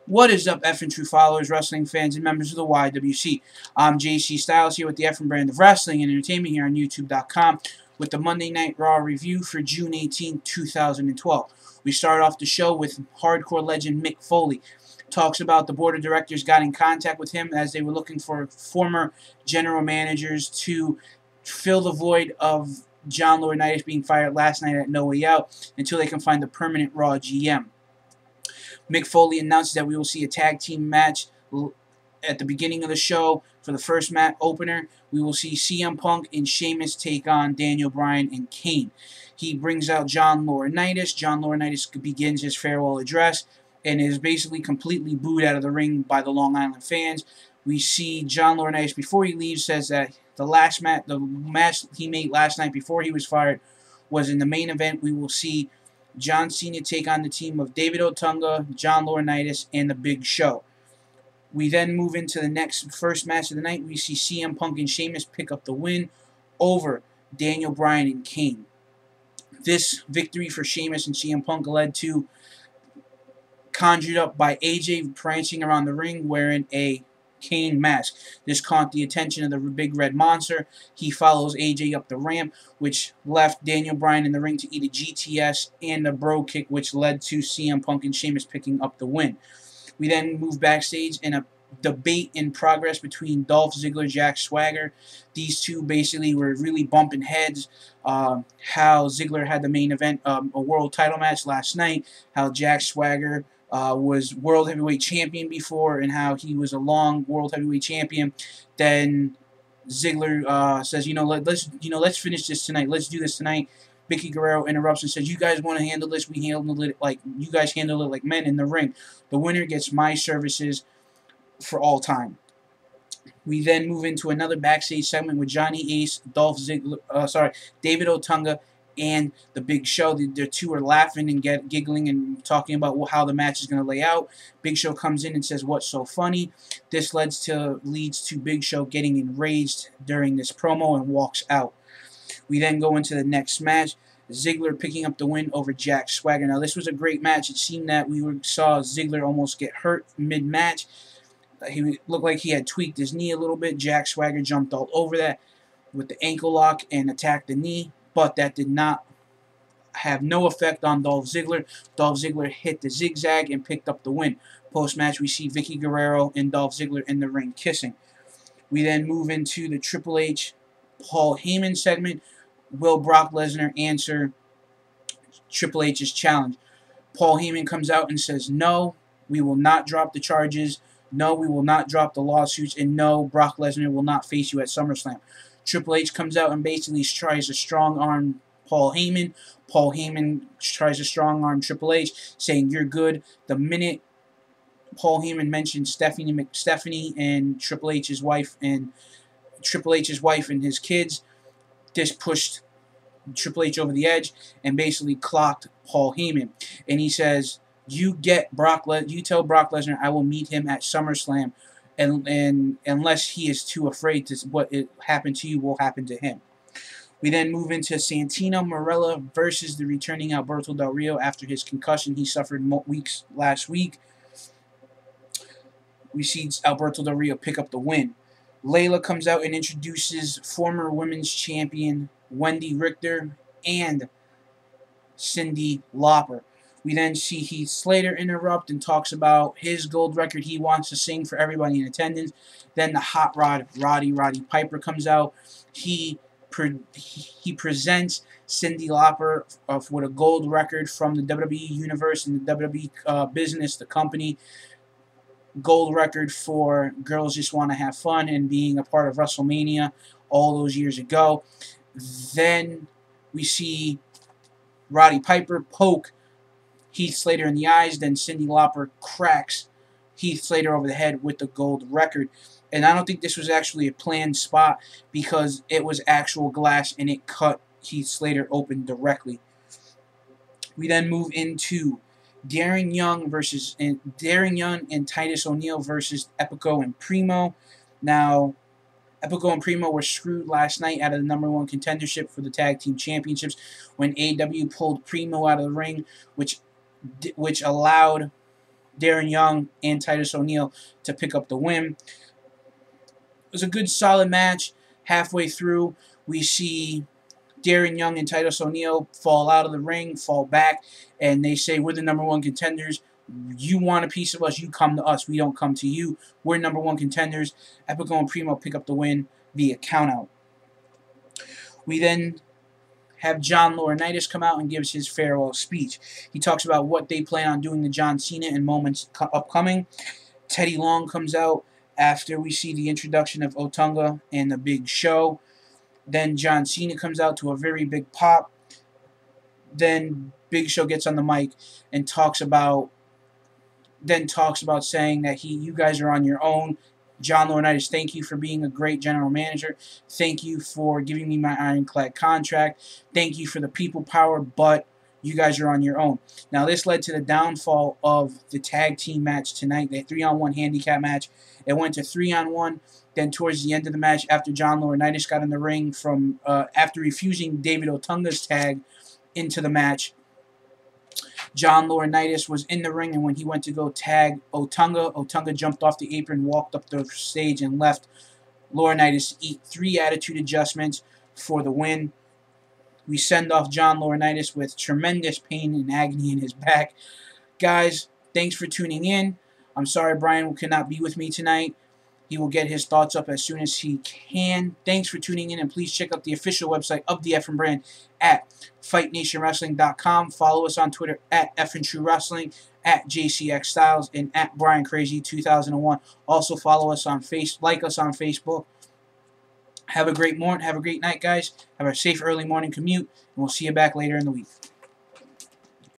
What is up, F and True followers, wrestling fans, and members of the YWC? I'm JC Styles here with the F and brand of wrestling and entertainment here on YouTube.com with the Monday Night Raw review for June 18, 2012. We start off the show with hardcore legend Mick Foley. Talks about the board of directors got in contact with him as they were looking for former general managers to fill the void of John Laurinaitis being fired last night at No Way Out until they can find a permanent Raw GM. Mick Foley announces that we will see a tag team match at the beginning of the show. For the first match opener, we will see CM Punk and Sheamus take on Daniel Bryan and Kane. He brings out John Laurinaitis. John Laurinaitis begins his farewell address and is basically completely booed out of the ring by the Long Island fans. We see John Laurinaitis, before he leaves, says that the match he made last night before he was fired was in the main event. We will see John Cena take on the team of David Otunga, John Laurinaitis, and The Big Show. We then move into the first match of the night. We see CM Punk and Sheamus pick up the win over Daniel Bryan and Kane. This victory for Sheamus and CM Punk led to conjured up by AJ prancing around the ring wearing a Kane mask. This caught the attention of the Big Red Monster. He follows AJ up the ramp, which left Daniel Bryan in the ring to eat a GTS and a bro kick, which led to CM Punk and Sheamus picking up the win. We then move backstage in a debate in progress between Dolph Ziggler and Jack Swagger. These two basically were really bumping heads. How Ziggler had the main event, a world title match last night. How Jack Swagger was World Heavyweight Champion before, and how he was a long World Heavyweight Champion. Then Ziggler says, let's finish this tonight. Let's do this tonight. Vicky Guerrero interrupts and says, "You guys want to handle this? We handle it like you guys handle it like men in the ring. The winner gets my services for all time." We then move into another backstage segment with Johnny Ace, David Otunga, and The Big Show. The two are laughing and giggling and talking about how the match is going to lay out. Big Show comes in and says, "What's so funny?" This leads to Big Show getting enraged during this promo and walks out. We then go into the next match. Ziggler picking up the win over Jack Swagger. Now, this was a great match. It seemed that saw Ziggler almost get hurt mid-match. He looked like he had tweaked his knee a little bit. Jack Swagger jumped all over that with the ankle lock and attacked the knee, but that did not have no effect on Dolph Ziggler. Dolph Ziggler hit the zigzag and picked up the win. Post-match, we see Vicky Guerrero and Dolph Ziggler in the ring kissing. We then move into the Triple H Paul Heyman segment. Will Brock Lesnar answer Triple H's challenge? Paul Heyman comes out and says, "No, we will not drop the charges. No, we will not drop the lawsuits. And no, Brock Lesnar will not face you at SummerSlam." Triple H comes out and basically tries to strong-arm Paul Heyman. Paul Heyman tries to strong-arm Triple H, saying, "You're good." The minute Paul Heyman mentioned Stephanie and Triple H's wife and his kids, this pushed Triple H over the edge and basically clocked Paul Heyman. And he says, you tell Brock Lesnar I will meet him at SummerSlam, and unless he is too afraid to what happened to you will happen to him." We then move into Santino Marella versus the returning Alberto Del Rio after his concussion he suffered last week. We see Alberto Del Rio pick up the win. Layla comes out and introduces former women's champion Wendy Richter and Cyndi Lauper. We then see Heath Slater interrupt and talks about his gold record he wants to sing for everybody in attendance. Then the hot rod Roddy Piper comes out. He presents Cyndi Lauper with a gold record from the WWE Universe and the WWE business, the company. Gold record for Girls Just Want to Have Fun and being a part of WrestleMania all those years ago. Then we see Roddy Piper poke Heath Slater in the eyes. Then Cyndi Lauper cracks Heath Slater over the head with the gold record. And I don't think this was actually a planned spot because it was actual glass and it cut Heath Slater open directly. We then move into Darren Young and Titus O'Neil versus Epico and Primo. Now, Epico and Primo were screwed last night out of the #1 contendership for the tag team championships when AEW pulled Primo out of the ring, which allowed Darren Young and Titus O'Neil to pick up the win. It was a good, solid match. Halfway through, we see Darren Young and Titus O'Neil fall out of the ring, fall back, and they say, we're the #1 contenders. You want a piece of us, you come to us. We don't come to you. We're #1 contenders. Epico and Primo pick up the win via countout. We then have John Laurinaitis come out and gives his farewell speech. He talks about what they plan on doing to John Cena in moments upcoming. Teddy Long comes out after we see the introduction of Otunga and the Big Show. Then John Cena comes out to a very big pop. Then Big Show gets on the mic and talks about saying that you guys are on your own. John Laurinaitis, thank you for being a great general manager. Thank you for giving me my ironclad contract. Thank you for the people power, but you guys are on your own. Now, this led to the downfall of the tag team match tonight, the 3-on-1 handicap match. It went to 3-on-1. Then towards the end of the match, after John Laurinaitis got in the ring after refusing David Otunga's tag into the match, John Laurinaitis was in the ring, and when he went to go tag Otunga, Otunga jumped off the apron, walked up the stage, and left Laurinaitis eat 3 attitude adjustments for the win. We send off John Laurinaitis with tremendous pain and agony in his back. Guys, thanks for tuning in. I'm sorry Brian cannot be with me tonight. He will get his thoughts up as soon as he can. Thanks for tuning in, and please check out the official website of the Effin Brand at FightNationWrestling.com. Follow us on Twitter at FinTrueWrestling, at JCX Styles, and at BrianCrazy2001. Also follow us on like us on Facebook. Have a great morning. Have a great night, guys. Have a safe early morning commute, and we'll see you back later in the week.